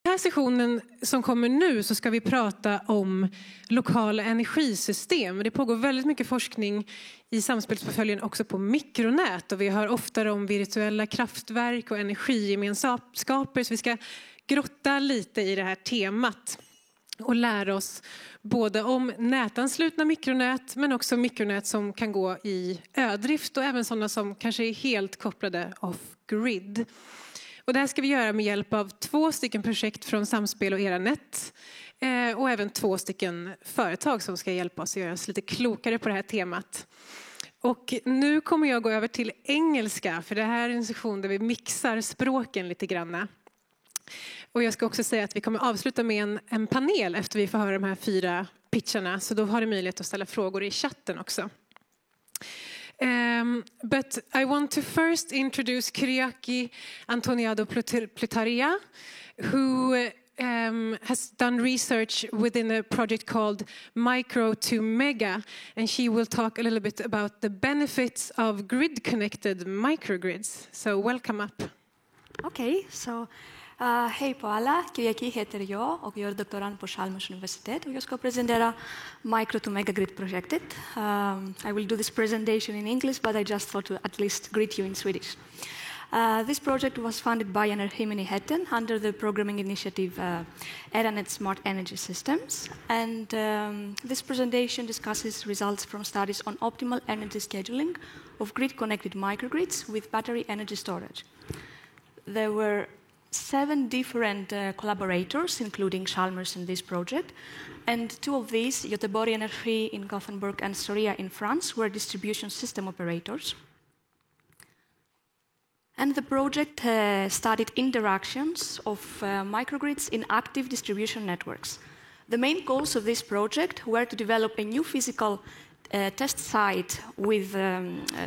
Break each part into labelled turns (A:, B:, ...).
A: I den här sessionen som kommer nu så ska vi prata om lokala energisystem. Det pågår väldigt mycket forskning i samspelsportföljen också på mikronät. Och vi hör ofta om virtuella kraftverk och energigemenskaper. Så vi ska grotta lite i det här temat och lära oss både om nätanslutna mikronät men också mikronät som kan gå i ödrift och även sådana som kanske är helt kopplade off-grid. Och det här ska vi göra med hjälp av 2 stycken projekt från Samspel och era nät. Och även 2 stycken företag som ska hjälpa oss att göra oss lite klokare på det här temat. Och nu kommer jag gå över till engelska. För det här är en session där vi mixar språken lite granna. Och jag ska också säga att vi kommer avsluta med en panel efter vi får höra de här 4 pitcharna. Så då har du möjlighet att ställa frågor i chatten också. But I want to first introduce Kyriaki Antoniadou-Plytaria, who has done research within a project called Micro to Mega, and she will talk a little bit about the benefits of grid-connected microgrids. So welcome up.
B: Okej, så hej på alla. Kyriaki heter jag och jag är doktorand på Chalmers universitet och jag ska presentera Micro to Mega Grid-projektet. I will do this presentation in English, but I just thought to at least greet you in Swedish. This project was funded by Energimyndigheten under the programming initiative ERANET Smart Energy Systems. And this presentation discusses results from studies on optimal energy scheduling of grid-connected microgrids with battery energy storage. There were 7 different collaborators, including Chalmers in this project, and 2 of these, Göteborg Energi in Gothenburg and Soria in France, were distribution system operators. And the project studied interactions of microgrids in active distribution networks. The main goals of this project were to develop a new physical test site with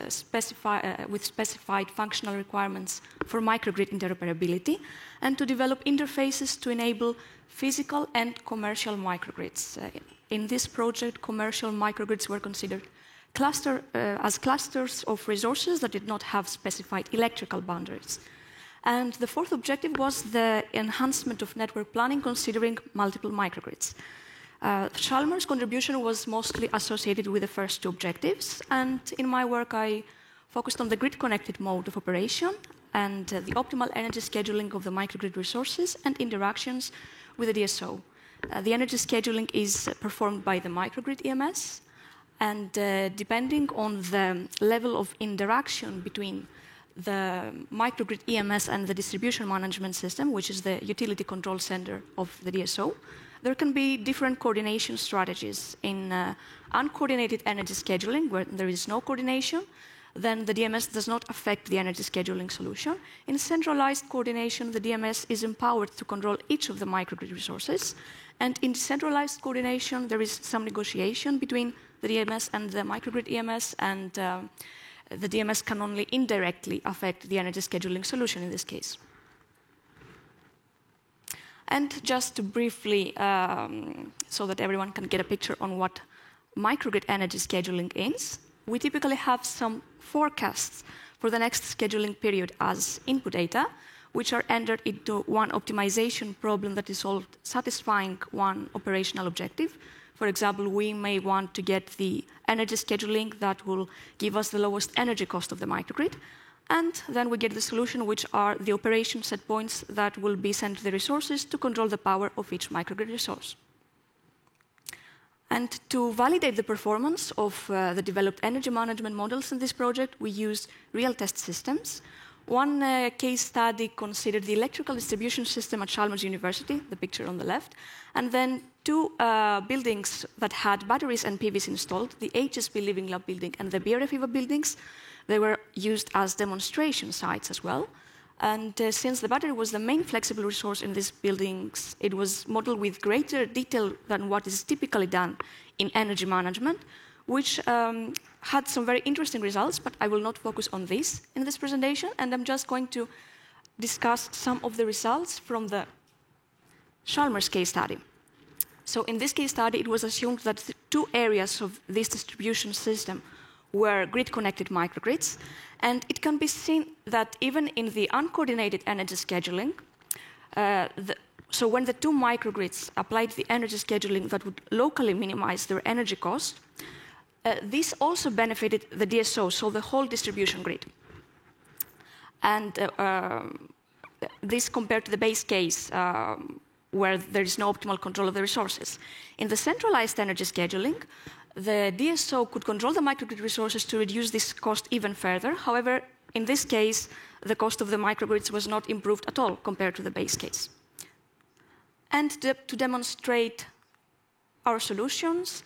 B: specified functional requirements for microgrid interoperability, and to develop interfaces to enable physical and commercial microgrids. In this project, commercial microgrids were considered as clusters of resources that did not have specified electrical boundaries. And the 4th objective was the enhancement of network planning considering multiple microgrids. Chalmers' contribution was mostly associated with the first 2 objectives, and in my work I focused on the grid-connected mode of operation and the optimal energy scheduling of the microgrid resources and interactions with the DSO. The energy scheduling is performed by the microgrid EMS, and depending on the level of interaction between the microgrid EMS and the distribution management system, which is the utility control center of the DSO, there can be different coordination strategies. In uncoordinated energy scheduling, where there is no coordination, then the DMS does not affect the energy scheduling solution. In centralized coordination, the DMS is empowered to control each of the microgrid resources. And in decentralized coordination, there is some negotiation between the DMS and the microgrid EMS, and the DMS can only indirectly affect the energy scheduling solution in this case. And just to briefly, so that everyone can get a picture on what microgrid energy scheduling is, we typically have some forecasts for the next scheduling period as input data, which are entered into one optimization problem that is solved satisfying one operational objective. For example, we may want to get the energy scheduling that will give us the lowest energy cost of the microgrid. And then we get the solution, which are the operation set points that will be sent to the resources to control the power of each microgrid resource. And to validate the performance of the developed energy management models in this project, we used real test systems. One case study considered the electrical distribution system at Chalmers University, the picture on the left, and then 2 buildings that had batteries and PVs installed, the HSP Living Lab building and the BRF buildings. They were used as demonstration sites as well. And since the battery was the main flexible resource in these buildings, it was modeled with greater detail than what is typically done in energy management, which had some very interesting results, but I will not focus on this in this presentation, and I'm just going to discuss some of the results from the Chalmers case study. So in this case study, it was assumed that the 2 areas of this distribution system were grid-connected microgrids, and it can be seen that even in the uncoordinated energy scheduling, So when the two microgrids applied the energy scheduling that would locally minimize their energy cost, this also benefited the DSO, so the whole distribution grid. And this compared to the base case, where there is no optimal control of the resources. In the centralized energy scheduling, the DSO could control the microgrid resources to reduce this cost even further. However, in this case, the cost of the microgrids was not improved at all compared to the base case. And to demonstrate our solutions,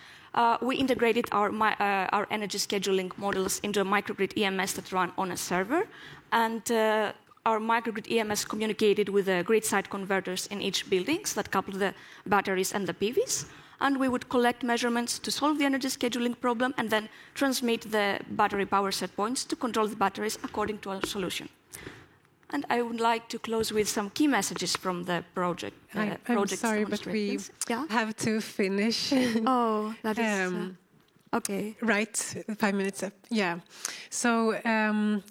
B: we integrated our energy scheduling models into a microgrid EMS that ran on a server. And our microgrid EMS communicated with the grid-side converters in each building that coupled the batteries and the PVs. And we would collect measurements to solve the energy scheduling problem and then transmit the battery power set points to control the batteries according to our solution. And I would like to close with some key messages from the project.
A: I'm sorry, but we have to finish.
B: Oh, that is... okay.
A: Right, 5 minutes up. Yeah. So,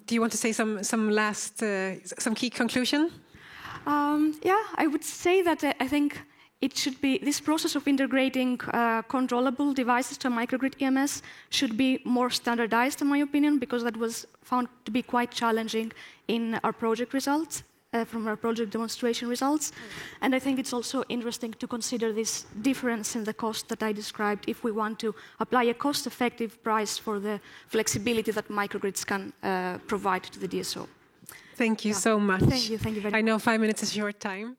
A: do you want to say some last, some key conclusion?
B: Yeah, I would say that I think it should be, this process of integrating controllable devices to a microgrid EMS should be more standardized, in my opinion, because that was found to be quite challenging in our project results, from our project demonstration results. And I think it's also interesting to consider this difference in the cost that I described if we want to apply a cost-effective price for the flexibility that microgrids can provide to the DSO.
A: Thank you so much.
B: Thank you very much.
A: I know 5 minutes is short time.